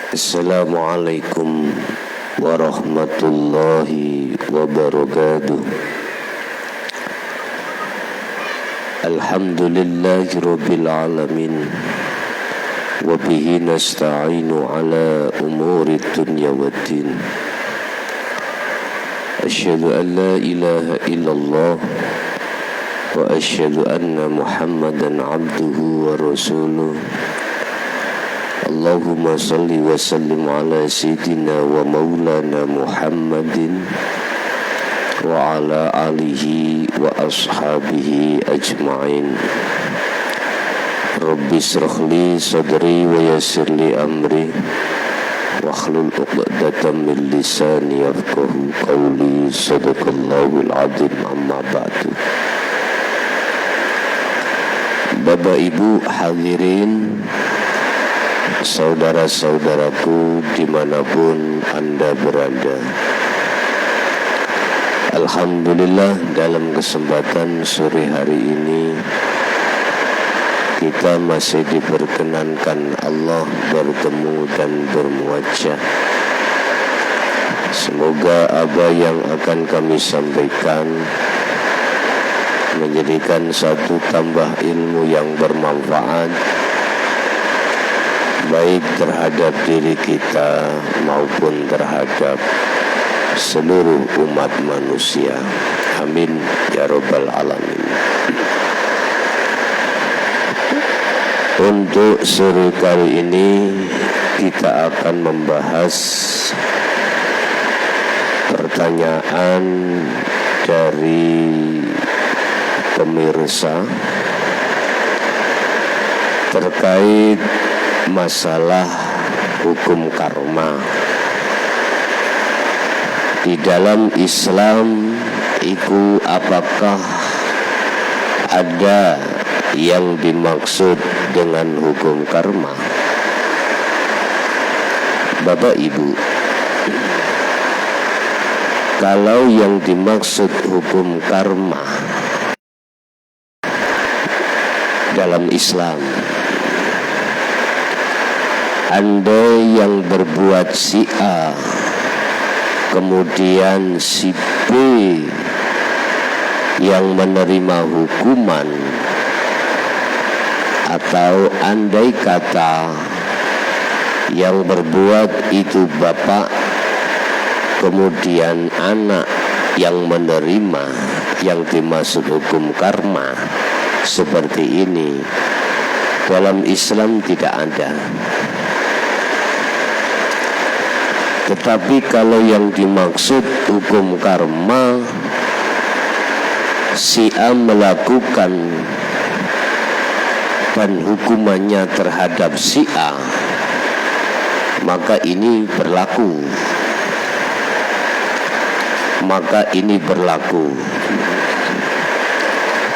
Assalamualaikum warahmatullahi wabarakatuh. Alhamdulillahi rabbil alamin. Wabihi nasta'inu ala umuri dunya waddin. Asyhadu an la ilaha illallah wa asyhadu anna Muhammadan abduhu wa rasuluh. Allahumma salli wa sallim ala sayyidina wa maulana Muhammadin wa ala alihi wa ashabihi ajma'in. Rabbi shrah li sadri wa yassir li amri wahlul 'uqdatam min lisani yafqahu qawli. Shadaqallahul 'azim. Amma ba'du. Bapak Ibu hadirin, saudara-saudaraku dimanapun Anda berada, alhamdulillah dalam kesempatan sore hari ini kita masih diperkenankan Allah bertemu dan bermuajah. Semoga apa yang akan kami sampaikan menjadikan satu tambah ilmu yang bermanfaat, baik terhadap diri kita maupun terhadap seluruh umat manusia. Amin ya rabbal alamin. Untuk sore kali ini kita akan membahas pertanyaan dari pemirsa terkait masalah hukum karma. Di dalam Islam itu apakah ada yang dimaksud dengan hukum karma? Bapak Ibu, kalau yang dimaksud hukum karma dalam Islam, Anda yang berbuat si A, kemudian si B yang menerima hukuman, atau andai kata yang berbuat itu bapak, kemudian anak yang menerima, yang dimaksud hukum karma seperti ini, dalam Islam tidak ada. Tetapi kalau yang dimaksud hukum karma, si A melakukan dan hukumannya terhadap si A, maka ini berlaku.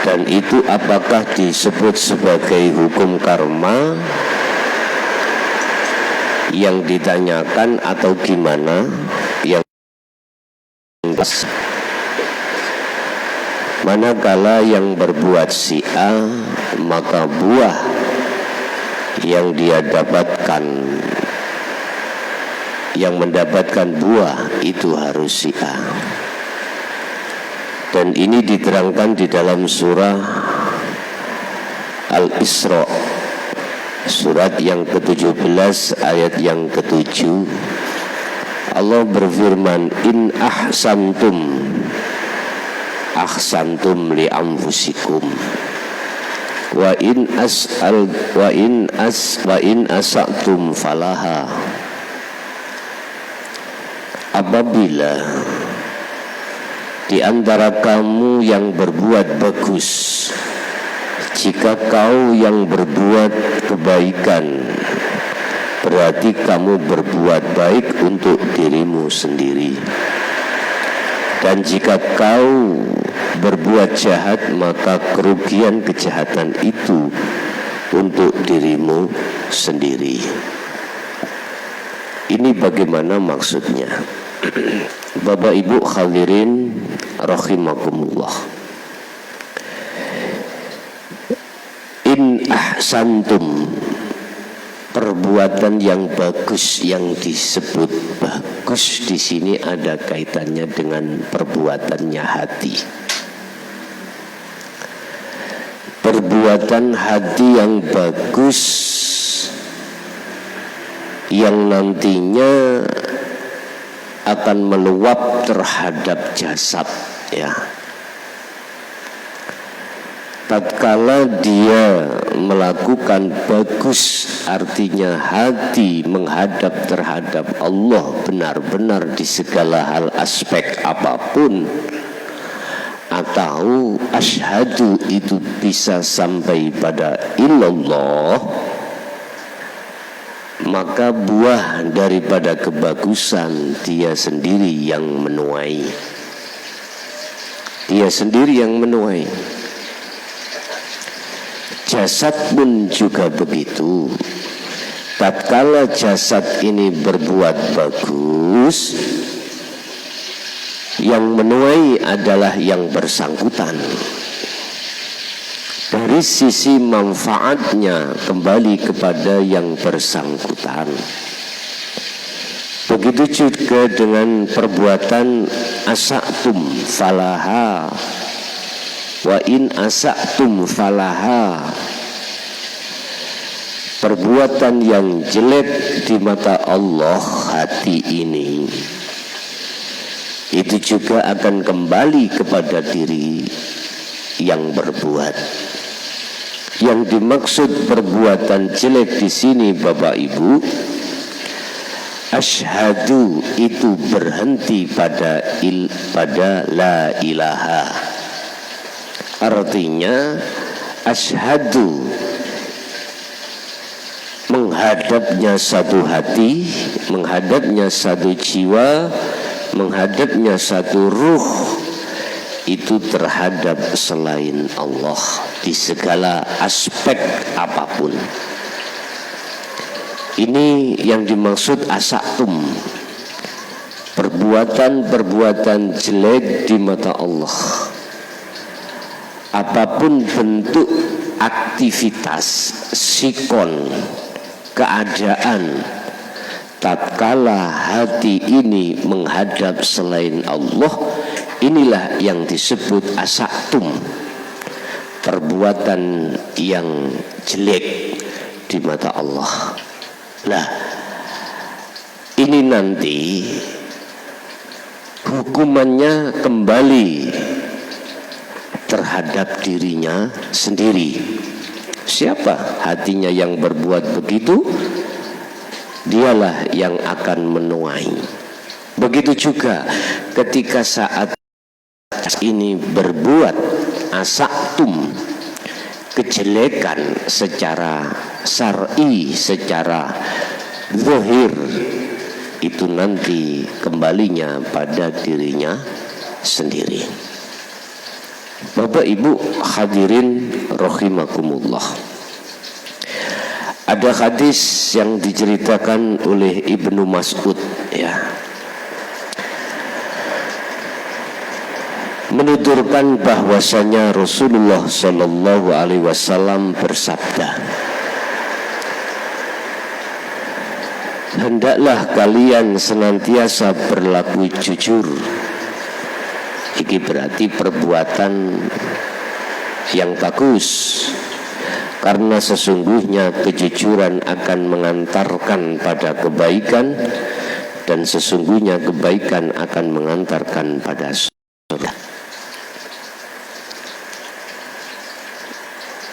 Dan itu apakah disebut sebagai hukum karma yang ditanyakan atau gimana? Yang manakala yang berbuat si A, maka buah yang dia dapatkan, yang mendapatkan buah itu harus si A. Dan ini diterangkan di dalam surah Al-Isra, surat yang ke-17 ayat yang ke-7. Allah berfirman, in ahsantum li anfusikum wa in asatum falaha. Apabila di antara kamu yang berbuat bagus, jika kau yang berbuat kebaikan, berarti kamu berbuat baik untuk dirimu sendiri. Dan jika kau berbuat jahat, maka kerugian kejahatan itu untuk dirimu sendiri. Ini bagaimana maksudnya? Bapak Ibu hadirin rahimakumullah. In ahsantum, perbuatan yang bagus. Yang disebut bagus di sini ada kaitannya dengan perbuatannya hati. Perbuatan hati yang bagus yang nantinya akan meluap terhadap jasad, ya. Tatkala dia melakukan bagus, artinya hati menghadap terhadap Allah benar-benar di segala hal aspek apapun, atau asyhadu itu bisa sampai pada illallah, maka buah daripada kebagusan dia sendiri yang menuai. Dia sendiri yang menuai. Jasad pun juga begitu. Tatkala jasad ini berbuat bagus, yang menuai adalah yang bersangkutan. Dari sisi manfaatnya kembali kepada yang bersangkutan. Begitu juga dengan perbuatan asa'tum falaha wa in asa'tum falaha. Perbuatan yang jelek di mata Allah hati ini, itu juga akan kembali kepada diri yang berbuat. Yang dimaksud perbuatan jelek di sini Bapak Ibu, asyhadu itu berhenti pada la ilaha. Artinya asyhadu menghadapnya satu hati, menghadapnya satu jiwa, menghadapnya satu ruh, itu terhadap selain Allah di segala aspek apapun. Ini yang dimaksud asa'tum, perbuatan-perbuatan jelek di mata Allah. Apapun bentuk aktivitas, sikon, keadaan, tatkala hati ini menghadap selain Allah, inilah yang disebut asa'tum, perbuatan yang jelek di mata Allah. Lah, ini nanti hukumannya kembali terhadap dirinya sendiri. Siapa hatinya yang berbuat begitu, dialah yang akan menuai. Begitu juga ketika saat ini berbuat asa'tum, kejelekan secara syar'i, secara zahir, itu nanti kembalinya pada dirinya sendiri. Bapak Ibu hadirin rahimakumullah, ada hadis yang diceritakan oleh Ibnu Mas'ud, ya, menuturkan bahwasanya Rasulullah Shallallahu Alaihi Wasallam bersabda, hendaklah kalian senantiasa berlaku jujur. Ini berarti perbuatan yang bagus, karena sesungguhnya kejujuran akan mengantarkan pada kebaikan, dan sesungguhnya kebaikan akan mengantarkan pada surga.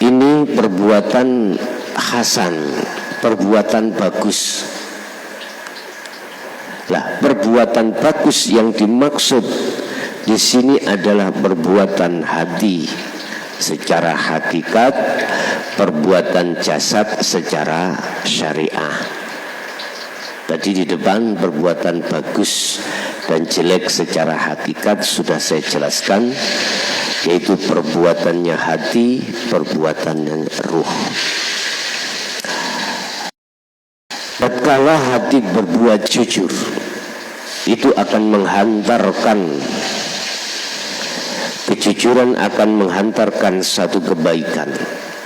Ini perbuatan hasan, perbuatan bagus. Lah, perbuatan bagus yang dimaksud di sini adalah perbuatan hati secara hakikat, perbuatan jasad secara syariah. Tadi di depan perbuatan bagus dan jelek secara hakikat sudah saya jelaskan, yaitu perbuatannya hati, perbuatannya ruh. Tatkala hati berbuat jujur, itu akan menghantarkan, kejujuran akan menghantarkan satu kebaikan.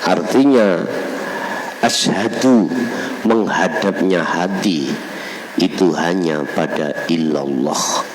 Artinya asyhadu menghadapnya hati itu hanya pada illallah.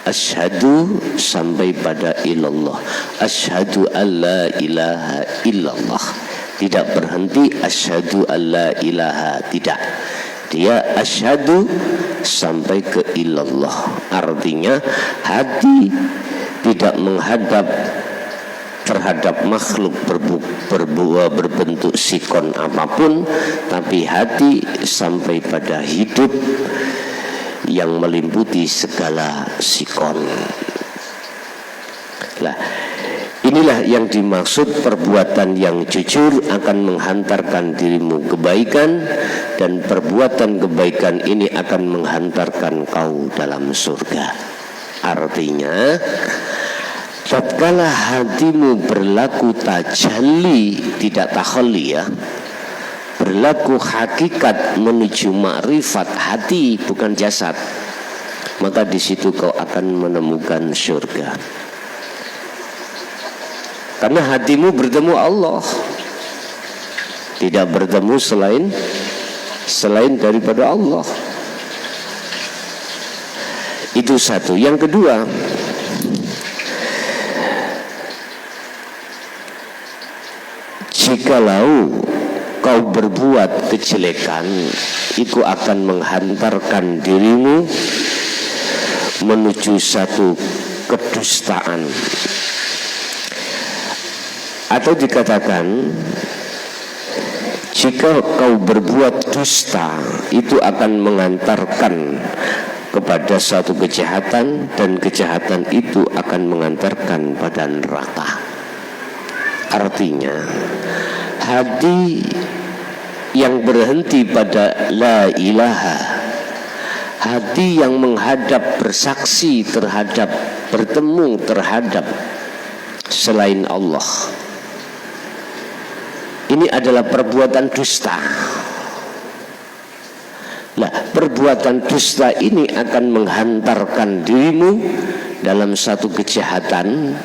Asyhadu sampai pada illallah. Asyhadu alla ilaha illallah. Tidak berhenti asyhadu alla ilaha, tidak. Dia asyhadu sampai ke illallah. Artinya hati tidak menghadap terhadap makhluk berbentuk sikon apapun, tapi hati sampai pada hidup yang meliputi segala sikon. Lah, inilah yang dimaksud perbuatan yang jujur akan menghantarkan dirimu kebaikan, dan perbuatan kebaikan ini akan menghantarkan kau dalam surga. Artinya, tatkala hatimu berlaku tajalli, tidak takhalli ya, berlaku hakikat menuju makrifat hati bukan jasad, maka di situ kau akan menemukan surga. Karena hatimu bertemu Allah, tidak bertemu selain daripada Allah. Itu satu. Yang kedua, jikalau kau berbuat kejelekan, itu akan menghantarkan dirimu menuju satu kedustaan. Atau dikatakan, jika kau berbuat dusta, itu akan mengantarkan kepada satu kejahatan, dan kejahatan itu akan mengantarkan pada neraka. Artinya, hati yang berhenti pada la ilaha, hati yang menghadap bersaksi terhadap, bertemu terhadap selain Allah, ini adalah perbuatan dusta. Nah, perbuatan dusta ini akan menghantarkan dirimu dalam satu kejahatan.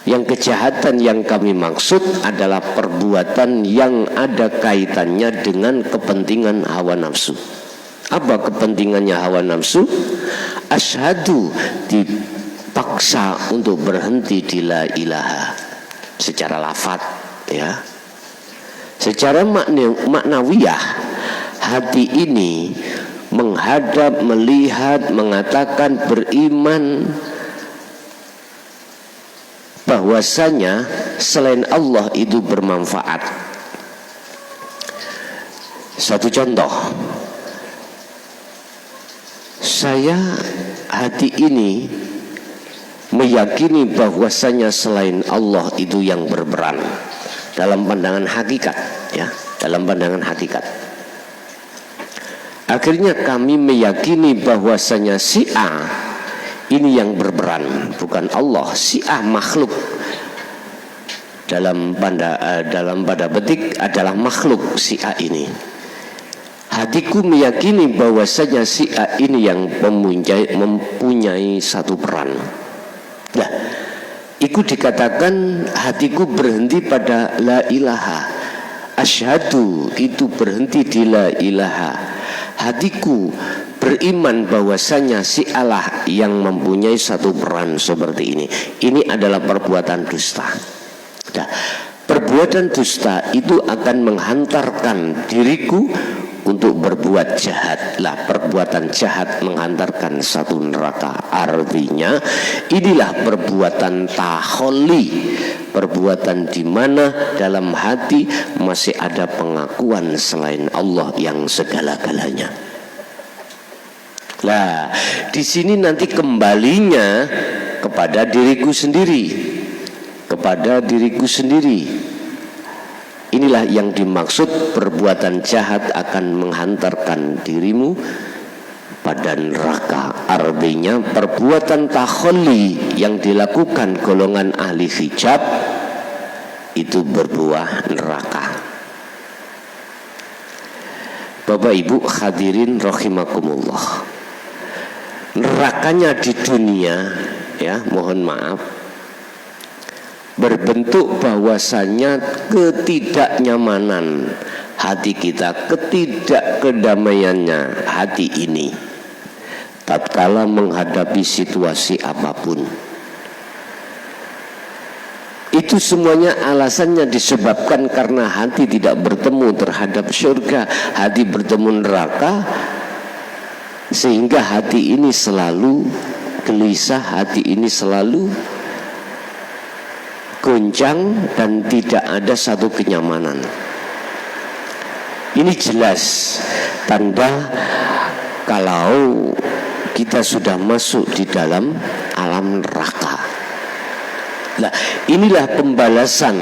Yang kejahatan yang kami maksud adalah perbuatan yang ada kaitannya dengan kepentingan hawa nafsu. Apa kepentingannya hawa nafsu? Asyhadu dipaksa untuk berhenti di la ilaha secara lafaz ya. Secara maknawiyah, hati ini menghadap, melihat, mengatakan, beriman bahwasanya selain Allah itu bermanfaat. Satu contoh, saya hati ini meyakini bahwasanya selain Allah itu yang berperan dalam pandangan hakikat ya, dalam pandangan hakikat. Akhirnya kami meyakini bahwasanya si A ini yang berperan, bukan Allah. Si A makhluk, dalam pada petik adalah makhluk si A ini. Hatiku meyakini bahwasanya si A ini yang mempunyai satu peran. Nah, itu dikatakan hatiku berhenti pada la ilaha. Asyhadu itu berhenti di la ilaha. Hatiku beriman bahwasanya si Allah yang mempunyai satu peran seperti ini. Ini adalah perbuatan dusta. Nah, perbuatan dusta itu akan menghantarkan diriku untuk berbuat jahat. Lah, perbuatan jahat menghantarkan satu neraka. Artinya inilah perbuatan takholi, perbuatan di mana dalam hati masih ada pengakuan selain Allah yang segala-galanya. Lah, di sini nanti kembalinya kepada diriku sendiri, kepada diriku sendiri. Inilah yang dimaksud perbuatan jahat akan menghantarkan dirimu pada neraka. Artinya perbuatan takhalli yang dilakukan golongan ahli hijab itu berbuah neraka. Bapak Ibu hadirin rahimakumullah, nerakanya di dunia ya, mohon maaf, berbentuk bahwasanya ketidaknyamanan, hati kita, ketidakkedamaiannya hati ini tatkala menghadapi situasi apapun. Itu semuanya alasannya disebabkan karena hati tidak bertemu terhadap surga, hati bertemu neraka, sehingga hati ini selalu gelisah, hati ini selalu goncang dan tidak ada satu kenyamanan. Ini jelas tanda kalau kita sudah masuk di dalam alam neraka. Nah, inilah pembalasan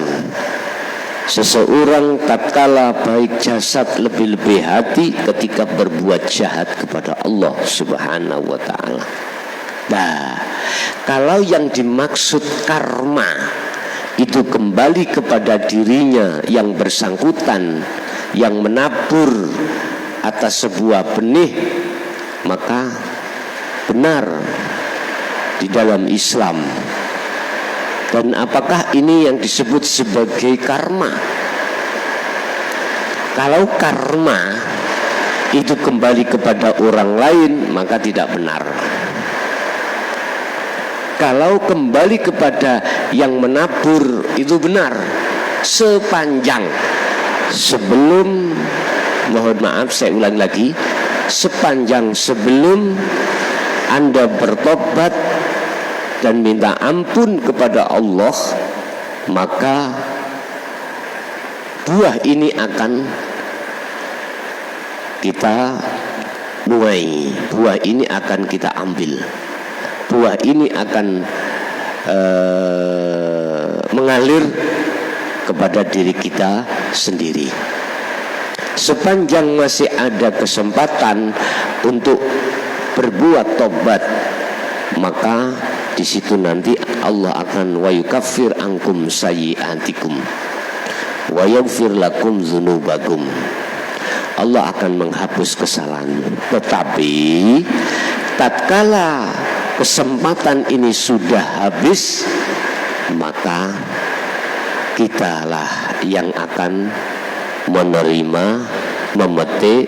seseorang tatkala baik jasad lebih-lebih hati ketika berbuat jahat kepada Allah Subhanahu wa ta'ala. Nah, kalau yang dimaksud karma itu kembali kepada dirinya yang bersangkutan, yang menabur atas sebuah benih, maka benar di dalam Islam. Dan apakah ini yang disebut sebagai karma? Kalau karma itu kembali kepada orang lain, maka tidak benar. Kalau kembali kepada yang menabur, itu benar. Sepanjang sebelum, mohon maaf saya ulang lagi, sepanjang sebelum Anda bertobat dan minta ampun kepada Allah, maka buah ini akan kita nuai, buah ini akan kita ambil, buah ini akan mengalir kepada diri kita sendiri. Sepanjang masih ada kesempatan untuk berbuat tobat, maka di situ nanti Allah akan wa yukaffir ankum sayyi'atikum wa yaghfir lakum dzunubakum. Allah akan menghapus kesalahan. Tetapi tatkala kesempatan ini sudah habis, maka kitalah yang akan menerima, memetik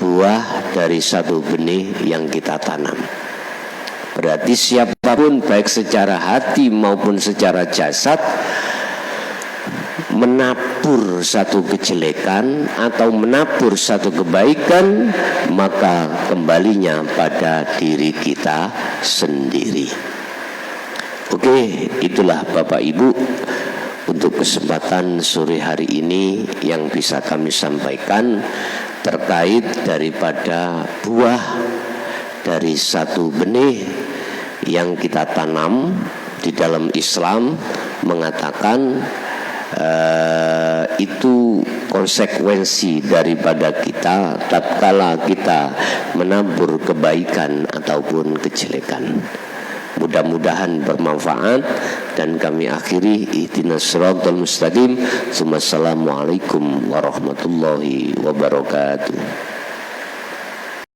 buah dari satu benih yang kita tanam. Berarti siapapun baik secara hati maupun secara jasad menabur satu kejelekan atau menabur satu kebaikan, maka kembalinya pada diri kita sendiri. Oke, itulah Bapak Ibu untuk kesempatan sore hari ini yang bisa kami sampaikan terkait daripada buah dari satu benih yang kita tanam. Di dalam Islam mengatakan itu konsekuensi daripada kita tatkala kita menabur kebaikan ataupun kejelekan. Mudah-mudahan bermanfaat dan kami akhiri ihdinas siratal mustaqim. Assalamualaikum warahmatullahi wabarakatuh.